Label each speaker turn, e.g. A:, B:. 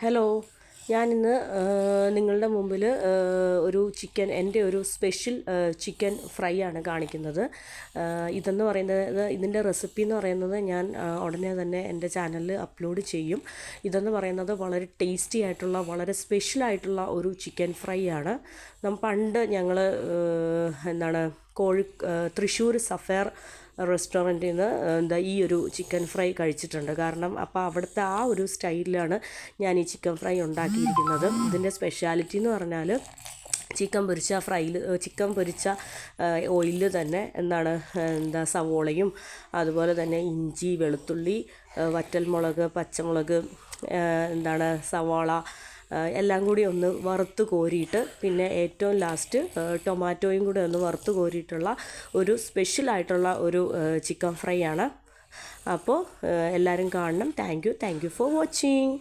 A: Hello, ഞാനിന്ന് നിങ്ങളുടെ മുമ്പിൽ ഒരു എൻ്റെ ഒരു സ്പെഷ്യൽ ചിക്കൻ ഫ്രൈ ആണ് കാണിക്കുന്നത്. ഇതെന്ന് പറയുന്നത്, ഇതിൻ്റെ റെസിപ്പി എന്ന് പറയുന്നത് ഞാൻ ഉടനെ തന്നെ എൻ്റെ ചാനലിൽ അപ്ലോഡ് ചെയ്യും. ഇതെന്ന് പറയുന്നത് വളരെ ടേസ്റ്റി ആയിട്ടുള്ള, വളരെ സ്പെഷ്യലായിട്ടുള്ള ഒരു ചിക്കൻ ഫ്രൈ ആണ്. പണ്ട് ഞങ്ങൾ തൃശ്ശൂർ സഫേർ റെസ്റ്റോറൻറ്റിൽ നിന്ന് ഈ ഒരു ചിക്കൻ ഫ്രൈ കഴിച്ചിട്ടുണ്ട്. കാരണം അപ്പോൾ അവിടുത്തെ ആ ഒരു സ്റ്റൈലിലാണ് ഞാൻ ഈ ചിക്കൻ ഫ്രൈ ഉണ്ടാക്കിയിരിക്കുന്നത്. ഇതിൻ്റെ സ്പെഷ്യാലിറ്റി എന്ന് പറഞ്ഞാൽ ചിക്കൻ പൊരിച്ച ഓയിലിൽ തന്നെ സവോളയും അതുപോലെ തന്നെ ഇഞ്ചി, വെളുത്തുള്ളി, വറ്റൽമുളക്, പച്ചമുളക്, സവാള എല്ലാം കൂടി ഒന്ന് വറുത്ത് കോരിയിട്ട്, പിന്നെ ഏറ്റവും ലാസ്റ്റ് ടൊമാറ്റോയും കൂടി ഒന്ന് വറുത്ത് കോരിയിട്ടുള്ള ഒരു സ്പെഷ്യലായിട്ടുള്ള ഒരു ചിക്കൻ ഫ്രൈ ആണ്. അപ്പോൾ എല്ലാവരും കാണണം. Thank you for watching.